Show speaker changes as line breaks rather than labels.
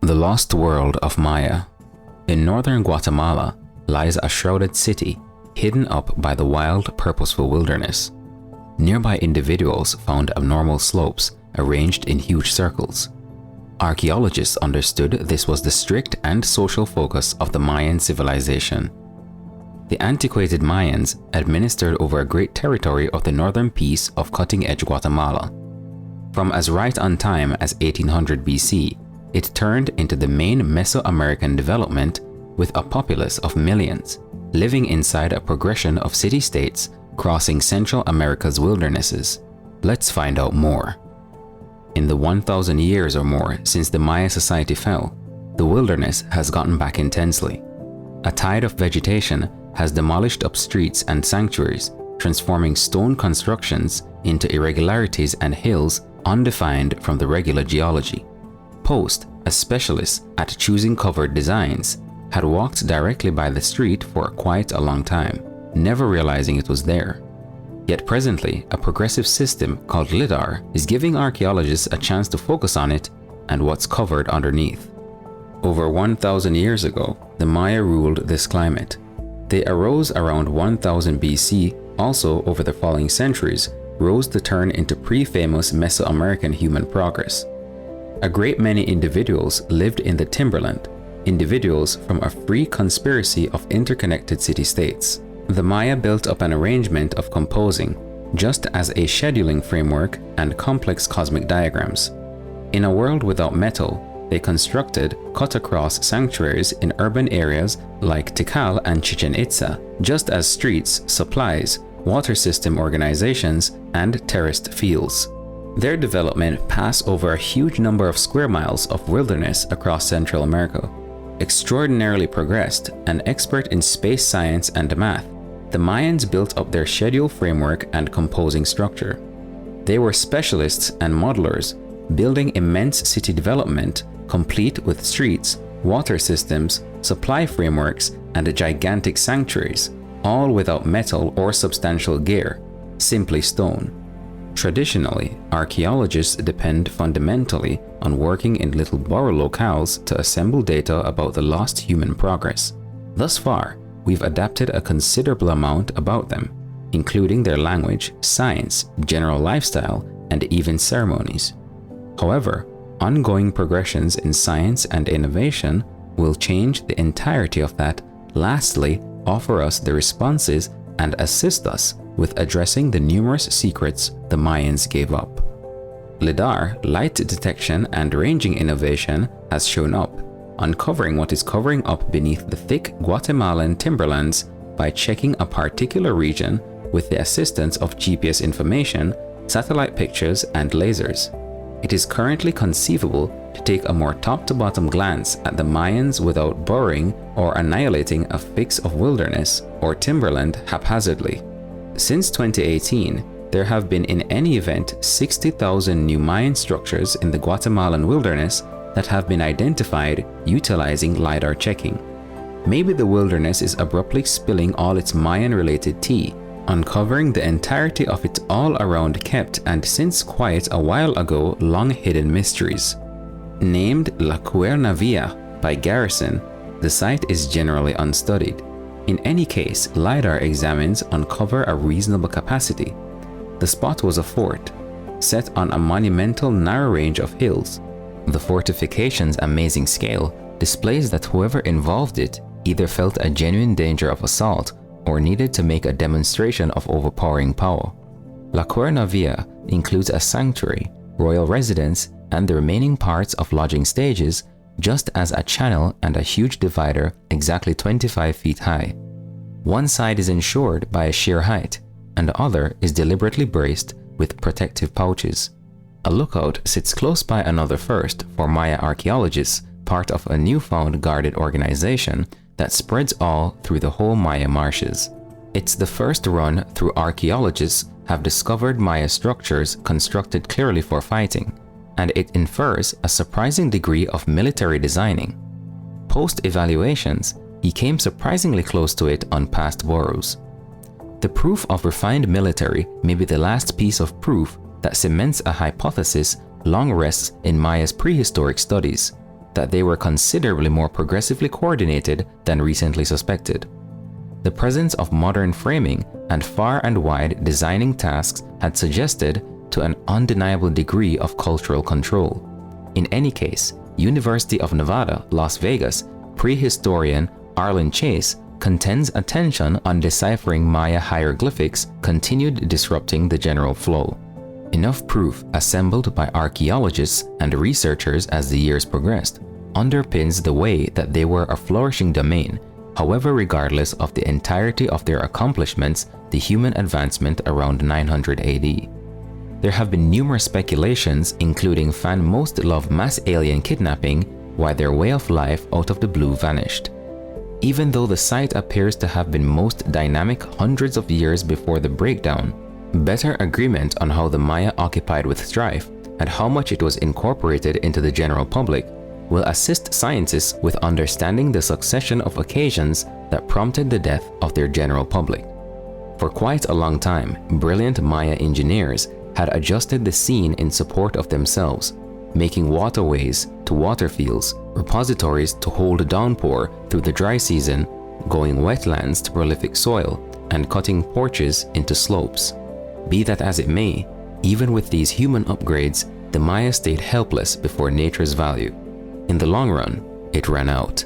The Lost World of Maya. In northern Guatemala lies a shrouded city, hidden up by the wild, purposeful wilderness. Nearby individuals found abnormal slopes arranged in huge circles. Archaeologists understood this was the strict and social focus of the Mayan civilization. The antiquated Mayans administered over a great territory of the northern piece of cutting-edge Guatemala. From as right on time as 1800 BC, it turned into the main Mesoamerican development with a populace of millions, living inside a progression of city-states crossing Central America's wildernesses. Let's find out more. In the 1,000 years or more since the Maya society fell, the wilderness has gotten back intensely. A tide of vegetation has demolished up streets and sanctuaries, transforming stone constructions into irregularities and hills undefined from the regular geology. Post, a specialist at choosing covered designs, had walked directly by the street for quite a long time, never realizing it was there. Yet presently, a progressive system called LIDAR is giving archaeologists a chance to focus on it and what's covered underneath. Over 1,000 years ago, the Maya ruled this climate. They arose around 1000 BC, also over the following centuries, rose to turn into pre-famous Mesoamerican human progress. A great many individuals lived in the timberland, individuals from a free conspiracy of interconnected city-states. The Maya built up an arrangement of composing, just as a scheduling framework and complex cosmic diagrams. In a world without metal, they constructed cut-across sanctuaries in urban areas like Tikal and Chichen Itza, just as streets, supplies, water system organizations, and terraced fields. Their development passed over a huge number of square miles of wilderness across Central America. Extraordinarily progressed and expert in space science and math, the Mayans built up their schedule framework and composing structure. They were specialists and modelers, building immense city development, complete with streets, water systems, supply frameworks, and gigantic sanctuaries, all without metal or substantial gear, simply stone. Traditionally, archaeologists depend fundamentally on working in little borough locales to assemble data about the lost human progress. Thus far, we've adapted a considerable amount about them, including their language, science, general lifestyle, and even ceremonies. However, ongoing progressions in science and innovation will change the entirety of that, lastly, offer us the responses and assist us with addressing the numerous secrets the Mayans gave up. LIDAR, light detection and ranging innovation, has shown up, uncovering what is covering up beneath the thick Guatemalan timberlands by checking a particular region with the assistance of GPS information, satellite pictures, and lasers. It is currently conceivable to take a more top-to-bottom glance at the Mayans without burrowing or annihilating a fix of wilderness or timberland haphazardly. Since 2018, there have been in any event 60,000 new Mayan structures in the Guatemalan wilderness that have been identified utilizing LiDAR checking. Maybe the wilderness is abruptly spilling all its Mayan-related tea, uncovering the entirety of its all-around kept and since quite a while ago long-hidden mysteries. Named La Cuernavilla by Garrison, the site is generally unstudied. In any case, LiDAR examines uncover a reasonable capacity. The spot was a fort, set on a monumental narrow range of hills. The fortification's amazing scale displays that whoever involved it either felt a genuine danger of assault or needed to make a demonstration of overpowering power. La Cuernavilla includes a sanctuary, royal residence, and the remaining parts of lodging stages, just as a channel and a huge divider exactly 25 feet high. One side is ensured by a sheer height, and the other is deliberately braced with protective pouches. A lookout sits close by another first for Maya archaeologists, part of a newfound guarded organization that spreads all through the whole Maya marshes. It's the first run through archaeologists have discovered Maya structures constructed clearly for fighting, and it infers a surprising degree of military designing. Post-evaluations, he came surprisingly close to it on past burrows. The proof of refined military may be the last piece of proof that cements a hypothesis long rests in Maya's prehistoric studies. that they were considerably more progressively coordinated than recently suspected. The presence of modern framing and far and wide designing tasks had suggested to an undeniable degree of cultural control. In any case, University of Nevada, Las Vegas prehistorian Arlen Chase contends attention on deciphering Maya hieroglyphics continued disrupting the general flow. Enough proof assembled by archaeologists and researchers as the years progressed underpins the way that they were a flourishing domain. However, regardless of the entirety of their accomplishments, the human advancement around 900 AD. There have been numerous speculations, including fan most love mass alien kidnapping, why their way of life out of the blue vanished. Even though the site appears to have been most dynamic hundreds of years before the breakdown, better agreement on how the Maya occupied with strife and how much it was incorporated into the general public will assist scientists with understanding the succession of occasions that prompted the death of their general public. For quite a long time, brilliant Maya engineers had adjusted the scene in support of themselves, making waterways to water fields, repositories to hold downpour through the dry season, going wetlands to prolific soil, and cutting porches into slopes. Be that as it may, even with these human upgrades, the Maya stayed helpless before nature's value. In the long run, it ran out.